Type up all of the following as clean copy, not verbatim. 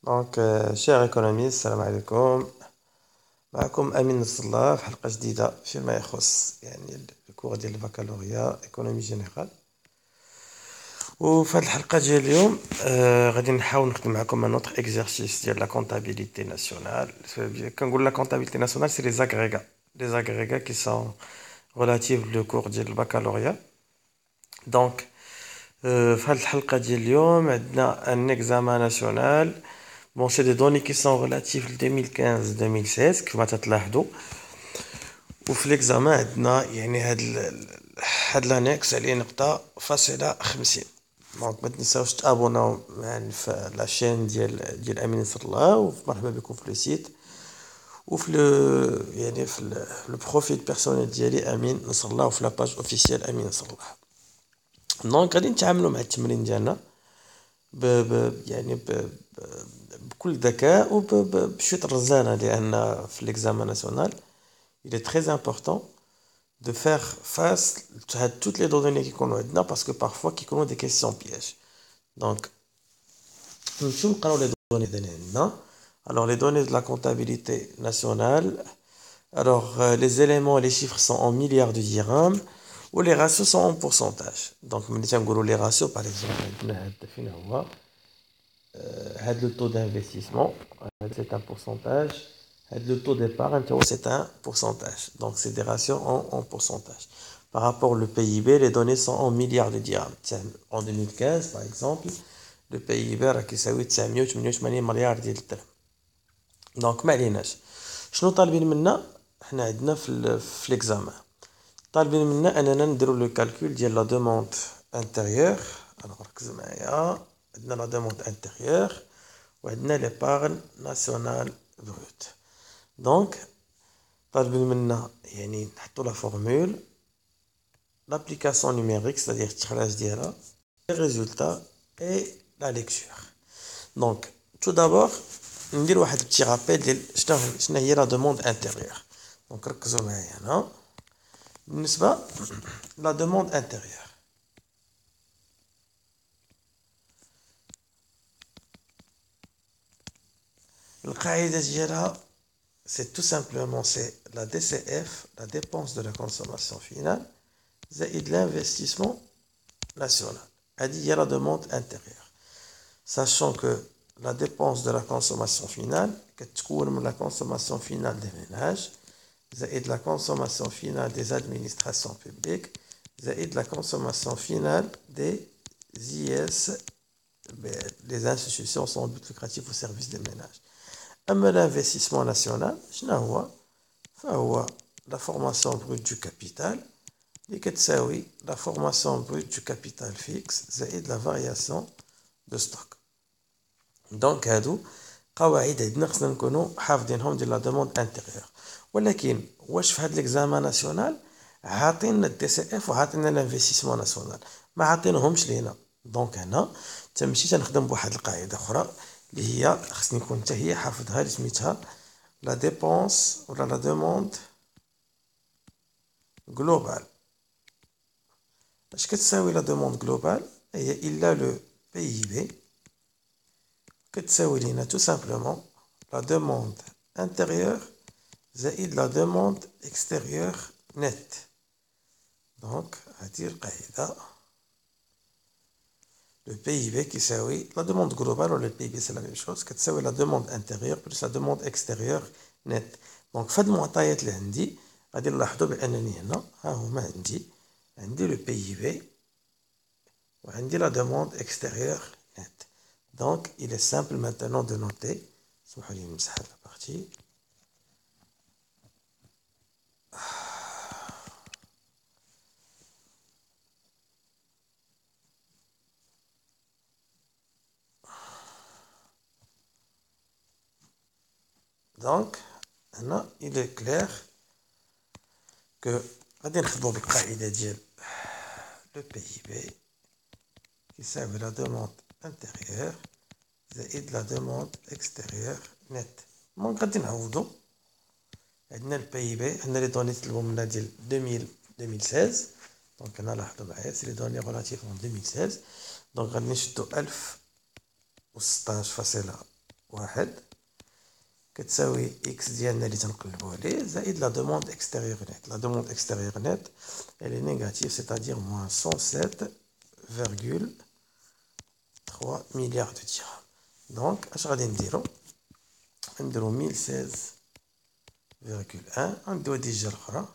chers économistes, salam alaikum. معكم أمين نصر الله في حلقة جديدة فيما يخص الكور ديال البكالوريا ايكونومي جينيرال. وفي هذه الحلقة ديال اليوم غادي نحاول نخدم معكم ان اوتر اكزرسيس ديال لا كونتابيليتي ناسيونال. كنقول لا كونتابيليتي ناسيونال سي لي زاغريغا كي سون ريلاتيف لو كور ديال البكالوريا. دونك في هذه الحلقة ديال اليوم عندنا ان اكزامان ناسيونال. Bon, c'est des données qui sont relatives à 2015-2016 كما تتلاحظوا. وفي l'examen عندنا يعني هاد لانكس عليه نقطة فاصلة 50. دونك ما تنساوش تابوناو معنا في لاشين ديال امين نصر الله، ومرحبا بكم في لو سيت وفي يعني في لو بروفيل بيرسونيل ديالي امين نصر الله، وفي لاباج اوفيسيال امين نصر الله. دونك غادي نتعاملوا مع التمرين ديالنا يعني بكل ذكاء وبشوية رزانة، لأن في l'examen national il est très important de faire face à toutes les données qui كيكونوا عندنا، parce que parfois كيكونوا des questions pièges. Donc نمشيو نقراو les données اللي عندنا. Alors les données de la comptabilité nationale, alors les éléments, les chiffres sont en milliards de dirhams ou les ratios sont en pourcentage. Donc ملي تنقولوا les ratios par exemple عندنا هاد فين هو le taux d'investissement, c'est un pourcentage. Le taux d'épargne, c'est un pourcentage. Donc, c'est des ratios en pourcentage. Par rapport au PIB, les données sont en milliards de dirhams. En 2015, par exemple, le PIB a 988 milliards de dirhams. Donc, ما عليناش. شنو طالبين منا؟ حنا عندنا في l'examen. طالبين منا أننا نديرو le calcul ديال la demande intérieure. Alors, ركزوا معايا. عندنا la demande intérieure وعندنا l'épargne nationale brute. Donc طالبين منا يعني نحطوا la formule, l'application numérique, c'est-à-dire التخراج ديالها, les résultats et la lecture. Donc tout d'abord ندير واحد petit rappel ديال شنو هي la demande intérieure. Donc ركزوا معايا هنا بالنسبة la demande intérieure. القاعدة ديالها c'est tout simplement c'est la DCF, la dépense de la consommation finale, زائد l'investissement national. Il y a la demande intérieure. Sachant que la dépense de la consommation finale, كتكون la consommation finale des ménages, زائد la consommation finale des administrations publiques, زائد la consommation finale des IS, les institutions sans but lucratif au service des ménages. أما l'investissement national شنو هو؟ فهو la formation brute du capital اللي كتساوي la formation brute du capital fixe زائد la variation de stock. دونك هادو قواعد عندنا خصنا نكونوا حافظينهم ديال la demande intérieure. ولكن واش في هاد l'examen national عاطينا الدي سي اف وعاطينا l'investissement national؟ ما عاطينهمش لينا. دونك هنا تمشي تنخدم بواحد القاعده اخرى اللي هي خصني نكون حتى هي حافظها، اللي سميتها لا ديبونس ولا لا دوموند جلوبال. اش كتساوي لا دوموند جلوبال؟ هي الا لو بي بي كتساوي لينا تو سامبلومون لا دوموند انتيريور زائد لا دوموند اكستيريور نت. دونك هذه القاعده le PIB qui يساوي la demande globale ou le PIB c'est la même chose كتساوي la demande intérieure plus la demande extérieure net. دونك في هاد المعطيات اللي عندي غادي نلاحظوا بانني هنا ها هما عندي le PIB وعندي la demande extérieure net. Donc il est simple maintenant de noter, اسمحوا لي نمسح هاد البارتي. Donc هنا il est clair que غادي نخدموا بالقاعده ديال le PIB يساوي la demande intérieure زائد la demande extérieure net. دونك غادي نعوضوا. عندنا البي بي، عندنا لي دوني طلبوا منا ديال 2016. دونك هنا لاحظوا معايا سي لي دوني ريلاتيف اون 2016. دونك غادي نشدو 1016.81 واحد كتساوي إكس ديالنا اللي تنقلبو عليه زائد لا دوموند إكستيريور نت. لا دوموند إكستيريور نت elle est négative, c'est-à-dire moins 107,3 milliards de dirhams. Donc اش غادي نديرو؟ نديرو 1016,1 غنديو هادي الجهة الأخرى،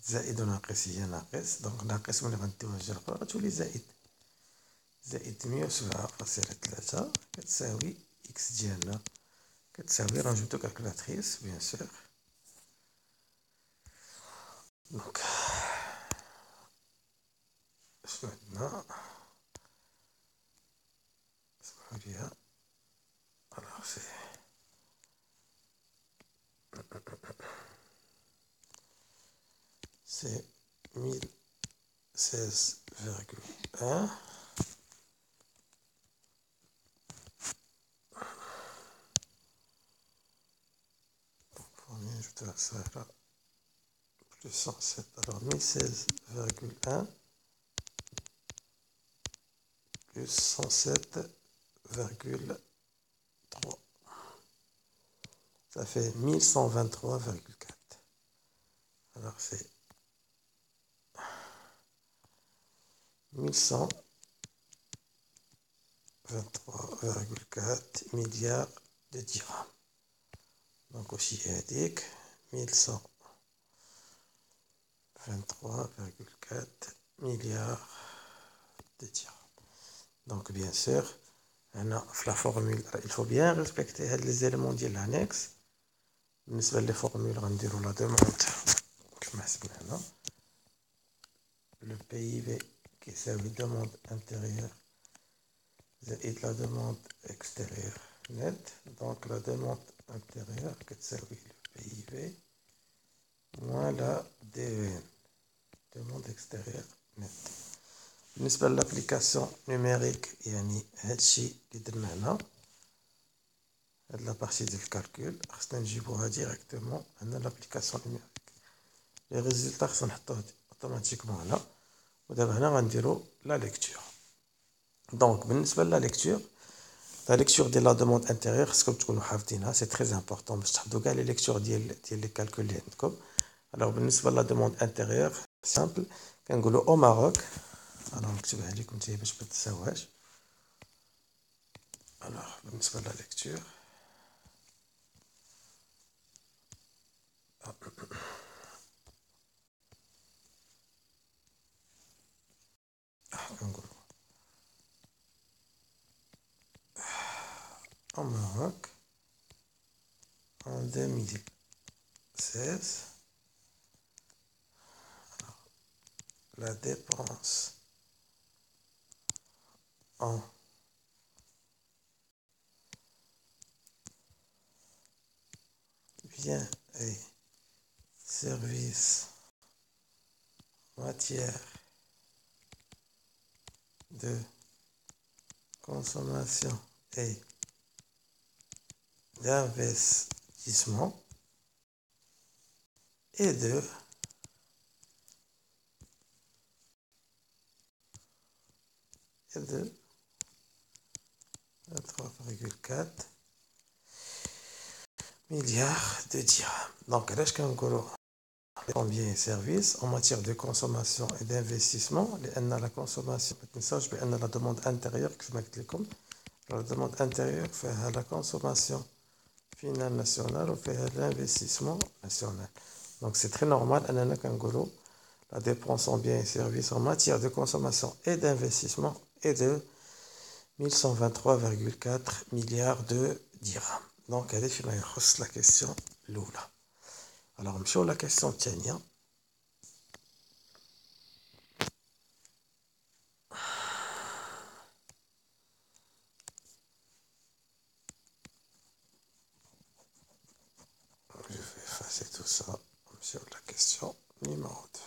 زائد وناقص هي ناقص، دونك ناقص ملي غنديوها الجهة الأخرى غتولي زائد. زائد 107,3 كتساوي إكس ديالنا كتساوي رانجبدو كالكولاتريس بيان سور. دونك شنو عندنا؟ سمحوليا alors c'est 1016,1 pour mieux ajouter ça là plus 107, alors 1016,1 plus 107,3 ça fait 1123,4. alors c'est 1123,4 milliards de dirhams. Donc aussi هذيك 1123,4 milliards de dirhams. Donc bien sûr هنا في la formule il faut bien respecter هاد les éléments ديال l'annexe. بالنسبة لي فورمول غنديرو لا دوموند كما حسبنا هنا le PIB كيساوي demande intérieure زائد la demande extérieure net. donc la demande intérieure كتساوي le PIB moins la DEN demande extérieure net. بالنسبة للابليكاسيون نيميريك يعني هادشي اللي درنا هنا هاد لا بارتي ديال الكالكول خصنا نجيبوها ديريكتومون عندنا لابليكاسيون نيميريك. لي ريزولطا خصنا نحطوه اوتوماتيكمون هنا. ودابا هنا غنديرو لا ليكتور. دونك بالنسبة لا ليكتور ديال لا دوموند انتيريور خصكم تكونوا حافظينها، سي تري امبورطون باش تحفظوا كاع لي ليكتور ديال لي كالكول اللي عندكم. الوغ بالنسبة لا دوموند انتيريور سامبل كنقولوا او ماروك. انا نكتبها لكم حتى باش ما تنساوهاش. الوغ بالنسبة لا ليكتور كنقولوا au Maroc en 2016 la dépense en biens et services matière de consommation et d'investissement est de 3,4 milliards de dirhams. Donc là je كنقولوا en biens et services en matière de consommation et d'investissement لأن la consommation ما تنساوش بأن la demande intérieure كيف ما قلت لكم la demande intérieure فيها la consommation finale nationale وفيها l'investissement national. Donc c'est très normal أننا كنقولوا la dépense en biens et services en matière de consommation et d'investissement est de 1123,4 milliards de dirhams. Donc هذه فيما يخص la question الأولى. Alors نمشيو la question الثانية. Je vais effacer tout ça sur la question numéro 2.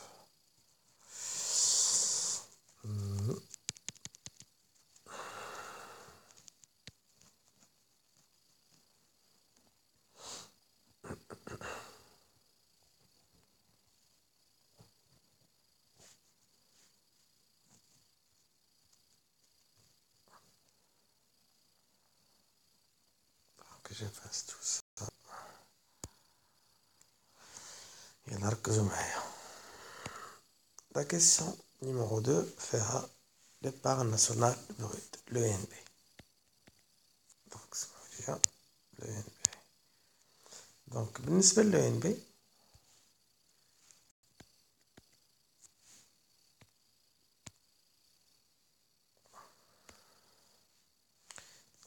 que j'efface tout ça. Et là, que je mets. La question numéro 2 fera l'épargne nationale brute, l'ENB. Donc, ça veut dire l'ENB. Donc, بالنسبة للENB,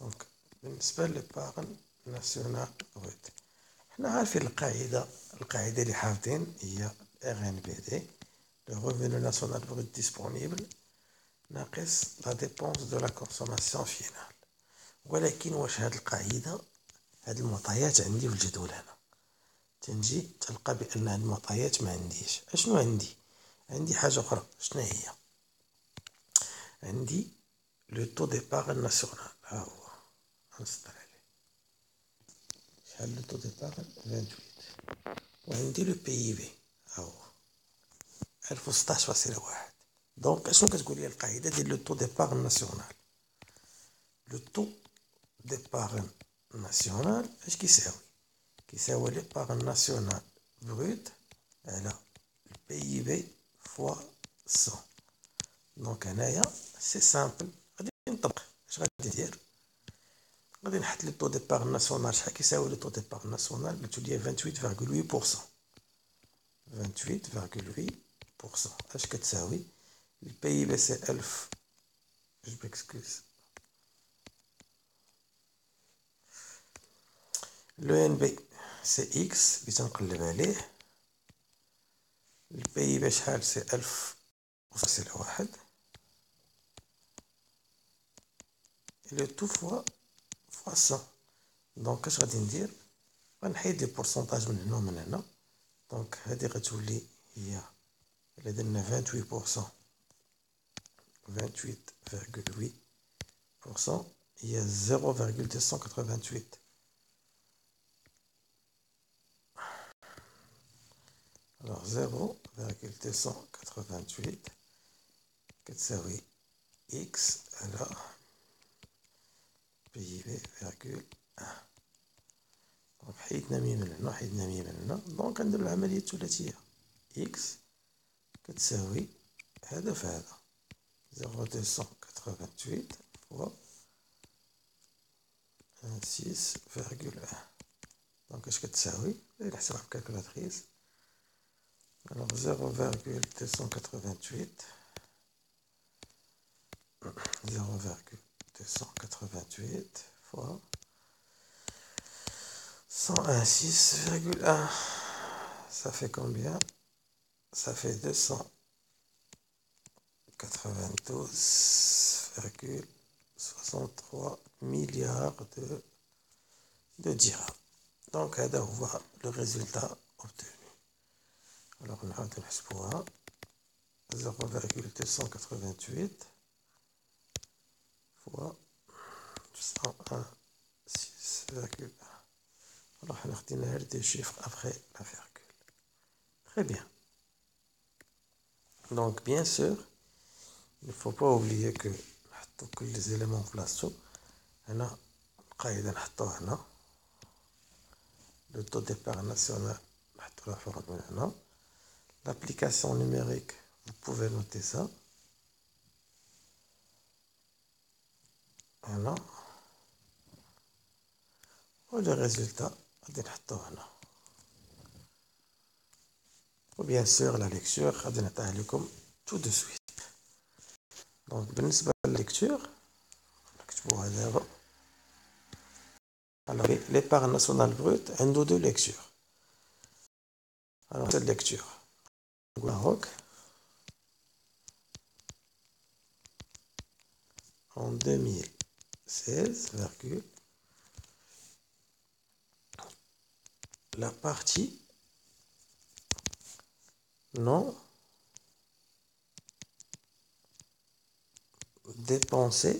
donc بالنسبة للإبارة ناسيونال بروت حنا عارفين القاعدة اللي حافظين هي RNBD le revenu national brut disponible ناقص la dépense de la consommation finale. ولكن واش هاد القاعدة هاد المعطيات عندي في الجدول هنا تنجي تلقى بأن هاد المعطيات ما عنديش. اشنو عندي حاجة أخرى. شنو هي؟ عندي لو تو ديبارن ناسيونال ها هو غنسطر عليه شحال لو تو ديبارن 28 وعندي لو بي في ها هو 1016.1. دونك اشنو كتقول لي القاعدة ديال لو تو ديبارن ناسيونال؟ لو تو ديبارن ناسيونال اش كيساوي ليبارن ناسيونال بروت على البي في فوا 100. دونك هنايا سي سامبل غادي نطبق. اش غادي ندير؟ غادي نحط لي طو ديبار ناسيونال. شحال كيساوي لي طو ديبار ناسيونال؟ قلتو لي 28.8%. اش كتساوي؟ البي بي سي 1000 جو بيكسكوز لو ان بي سي اكس اللي تنقلب عليه. البي بي شحال؟ سي 1000.1 لو تو فوا 100. دونك اش غادي ندير؟ غنحيد لي بورسونتاج من هنا ومن هنا. دونك هادي غتولي هي إلا درنا 28%، 28,8% هي 0,288. Alors 0,288 كتساوي x على PIB فيرغول 1. دونك حيدنا ميم من هنا حيدنا ميم من هنا. دونك غنديرو العملية الثلاثية x كتساوي هذا في هذا 0,288 فوا 6,1. دونك اش كتساوي؟ نحسبها بكالكولاتريس. Alors 0,288 fois 116,1. Ça fait combien? Ça fait 292,63 milliards de dirhams. Donc هذا هو le résultat obtenu. Alors نعاود نحسبوها 0,288 fois 116,1. Alors on a retenu des chiffres après la virgule. Très bien. Donc bien sûr, il ne faut pas oublier que tous les éléments en place. هنا القاعدة نحطوها هنا. Le taux d'épargne national نحطو له فوق من هنا. L'application numérique, vous pouvez noter ça. Voilà. Et le résultat, ou bien sûr la lecture, tout de suite. Donc, la lecture, alors l'épargne nationale brute, un ou deux lectures. Alors, cette lecture, Maroc, en 2016, la partie non dépensée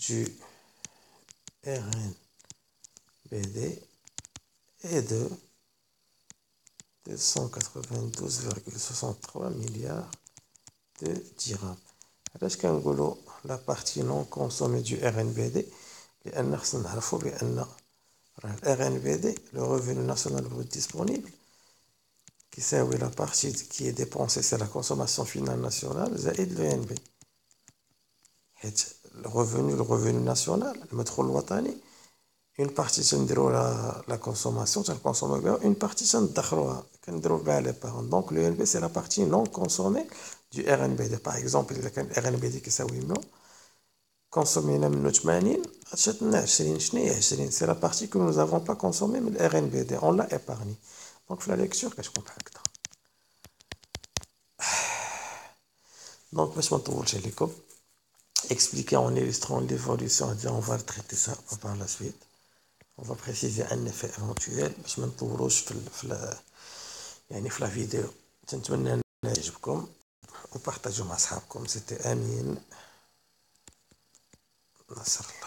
du RNBD est de 292,63 milliards de dirhams. Alors, la partie non consommée du RNBD, لأن خصنا نعرفو بأن راه RNBD le revenu national brut disponible كيساوي la partie qui est dépensée c'est la consommation finale nationale زائد l'ENB حيت le revenu national المدخول الوطني une partie تنديرو la consommation تنكونسومو بها une partie تندخروها كنديرو بها l'épargne donc l'ENB c'est la partie non consommée du RNBD par exemple إذا كان RNBD كيساوي 100 كونسومينا منو 80 غتشات لنا 20 شناهي 20 سي لا بارتي كو nous avons pas consommé من ال RNBD on l'a épargné donc في لا ليكتور كتكون بحال هكدا donc باش ما نطولش عليكم expliquer en illustrant l'évolution on va traiter ça par la suite on va préciser un effet éventuel باش ما نطولوش يعني في لا فيديو نتمنى ان يعجبكم وبارطاجيو مع صحابكم سيتي امين نصر الله